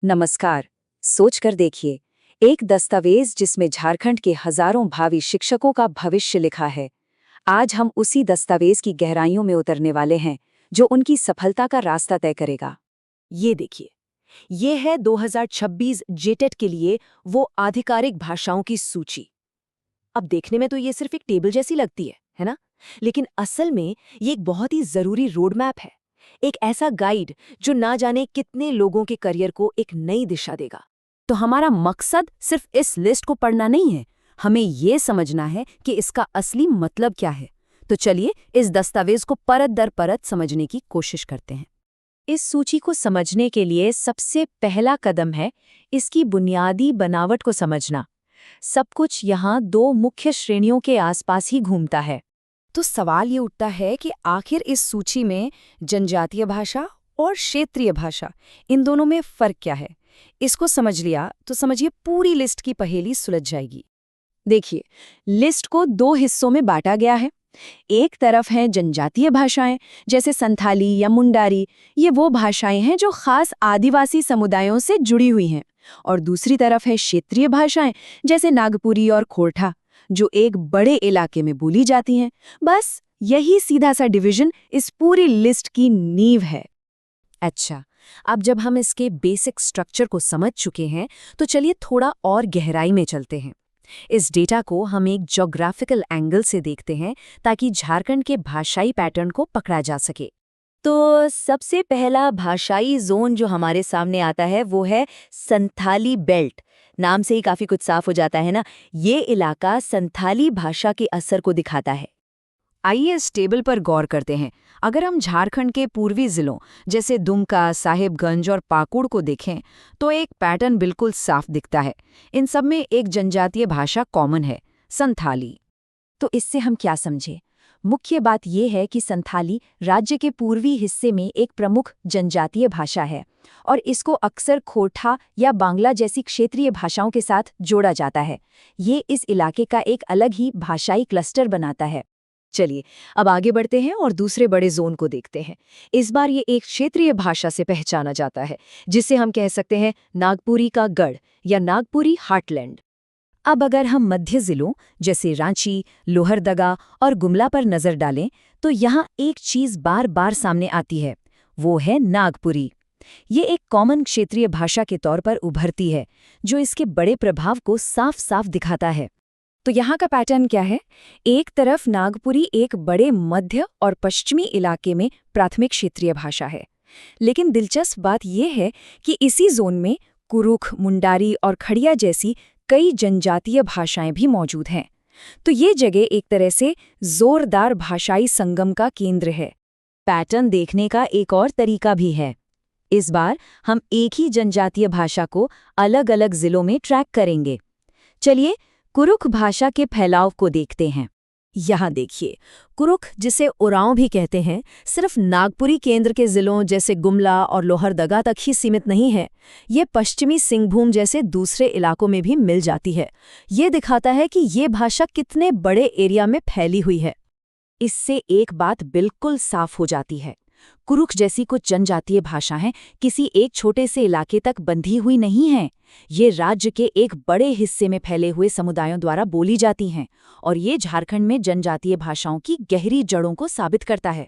नमस्कार। सोचकर देखिए, एक दस्तावेज जिसमें झारखंड के हजारों भावी शिक्षकों का भविष्य लिखा है। आज हम उसी दस्तावेज की गहराइयों में उतरने वाले हैं, जो उनकी सफलता का रास्ता तय करेगा। ये देखिए, ये है 2026 जेटेट के लिए वो आधिकारिक भाषाओं की सूची। अब देखने में तो ये सिर्फ एक टेबल जैसी लगती है ना? लेकिन असल में ये एक बहुत ही जरूरी रोड मैप है। एक ऐसा गाइड जो ना जाने कितने लोगों के करियर को एक नई दिशा देगा। तो हमारा मकसद सिर्फ इस लिस्ट को पढ़ना नहीं है, हमें ये समझना है कि इसका असली मतलब क्या है। तो चलिए इस दस्तावेज को परत दर परत समझने की कोशिश करते हैं। इस सूची को समझने के लिए सबसे पहला कदम है इसकी बुनियादी बनावट को समझना। सब कुछ यहाँ दो मुख्य श्रेणियों के आसपास ही घूमता है। तो सवाल ये उठता है कि आखिर इस सूची में जनजातीय भाषा और क्षेत्रीय भाषा, इन दोनों में फर्क क्या है? इसको समझ लिया तो समझिए पूरी लिस्ट की पहेली सुलझ जाएगी। देखिए, लिस्ट को दो हिस्सों में बांटा गया है। एक तरफ है जनजातीय भाषाएं, जैसे संथाली या मुंडारी। ये वो भाषाएं हैं जो खास आदिवासी समुदायों से जुड़ी हुई हैं। और दूसरी तरफ है क्षेत्रीय भाषाएं, जैसे नागपुरी और खोरठा, जो एक बड़े इलाके में बोली जाती हैं। बस यही सीधा सा डिवीजन इस पूरी लिस्ट की नींव है। अच्छा, अब जब हम इसके बेसिक स्ट्रक्चर को समझ चुके हैं, तो चलिए थोड़ा और गहराई में चलते हैं। इस डेटा को हम एक ज्योग्राफिकल एंगल से देखते हैं, ताकि झारखंड के भाषाई पैटर्न को पकड़ा जा सके। तो सबसे पहला भाषाई जोन जो हमारे सामने आता है वो है संथाली बेल्ट। नाम से ही काफी कुछ साफ हो जाता है ना। ये इलाका संथाली भाषा के असर को दिखाता है। आइए इस टेबल पर गौर करते हैं। अगर हम झारखंड के पूर्वी जिलों जैसे दुमका, साहिबगंज और पाकुड़ को देखें, तो एक पैटर्न बिल्कुल साफ दिखता है। इन सब में एक जनजातीय भाषा कॉमन है, संथाली। तो इससे हम क्या समझे? मुख्य बात यह है कि संथाली राज्य के पूर्वी हिस्से में एक प्रमुख जनजातीय भाषा है और इसको अक्सर खोरठा या बांग्ला जैसी क्षेत्रीय भाषाओं के साथ जोड़ा जाता है। ये इस इलाके का एक अलग ही भाषाई क्लस्टर बनाता है। चलिए अब आगे बढ़ते हैं और दूसरे बड़े जोन को देखते हैं। इस बार ये एक क्षेत्रीय भाषा से पहचाना जाता है, जिसे हम कह सकते हैं नागपुरी का गढ़ या नागपुरी हार्टलैंड। अब अगर हम मध्य जिलों जैसे रांची, लोहरदगा और गुमला पर नजर डालें, तो यहाँ एक चीज बार बार सामने आती है, वो है नागपुरी। ये एक कॉमन क्षेत्रीय भाषा के तौर पर उभरती है, जो इसके बड़े प्रभाव को साफ साफ दिखाता है। तो यहाँ का पैटर्न क्या है? एक तरफ नागपुरी एक बड़े मध्य और पश्चिमी इलाके में प्राथमिक क्षेत्रीय भाषा है, लेकिन दिलचस्प बात यह है कि इसी जोन में कुरुख, मुंडारी और खड़िया जैसी कई जनजातीय भाषाएं भी मौजूद हैं। तो ये जगह एक तरह से जोरदार भाषाई संगम का केंद्र है। पैटर्न देखने का एक और तरीका भी है। इस बार हम एक ही जनजातीय भाषा को अलग अलग जिलों में ट्रैक करेंगे। चलिए कुरुख भाषा के फैलाव को देखते हैं। यहाँ देखिए, कुरुख, जिसे उरांव भी कहते हैं, सिर्फ नागपुरी केंद्र के जिलों जैसे गुमला और लोहरदगा तक ही सीमित नहीं है। ये पश्चिमी सिंहभूम जैसे दूसरे इलाकों में भी मिल जाती है। ये दिखाता है कि ये भाषा कितने बड़े एरिया में फैली हुई है। इससे एक बात बिल्कुल साफ हो जाती है, कुरुख जैसी कुछ जनजातीय भाषाएं किसी एक छोटे से इलाके तक बंधी हुई नहीं हैं। ये राज्य के एक बड़े हिस्से में फैले हुए समुदायों द्वारा बोली जाती हैं, और ये झारखंड में जनजातीय भाषाओं की गहरी जड़ों को साबित करता है।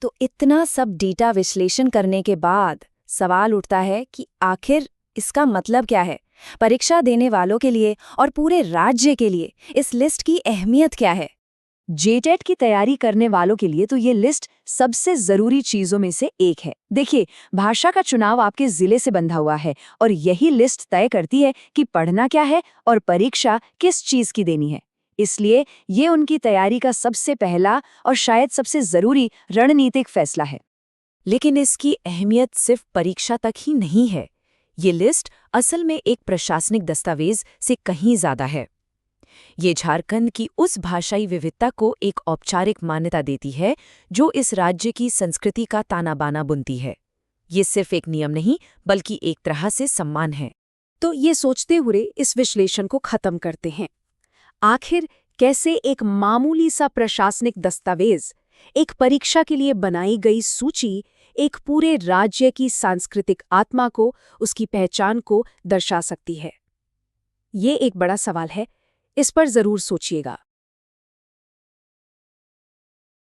तो इतना सब डेटा विश्लेषण करने के बाद सवाल उठता है कि आखिर इसका मतलब क्या है? परीक्षा देने वालों के लिए और पूरे राज्य के लिए इस लिस्ट की अहमियत क्या है? जेटेट की तैयारी करने वालों के लिए तो ये लिस्ट सबसे जरूरी चीजों में से एक है। देखिए, भाषा का चुनाव आपके जिले से बंधा हुआ है, और यही लिस्ट तय करती है कि पढ़ना क्या है और परीक्षा किस चीज की देनी है। इसलिए ये उनकी तैयारी का सबसे पहला और शायद सबसे जरूरी रणनीतिक फैसला है। लेकिन इसकी अहमियत सिर्फ परीक्षा तक ही नहीं है। ये लिस्ट असल में एक प्रशासनिक दस्तावेज से कहीं ज्यादा है। ये झारखंड की उस भाषाई विविधता को एक औपचारिक मान्यता देती है, जो इस राज्य की संस्कृति का ताना बाना बुनती है। ये सिर्फ एक नियम नहीं, बल्कि एक तरह से सम्मान है। तो ये सोचते हुए इस विश्लेषण को खत्म करते हैं। आखिर कैसे एक मामूली सा प्रशासनिक दस्तावेज, एक परीक्षा के लिए बनाई गई सूची, एक पूरे राज्य की सांस्कृतिक आत्मा को, उसकी पहचान को दर्शा सकती है? ये एक बड़ा सवाल है, इस पर जरूर सोचिएगा।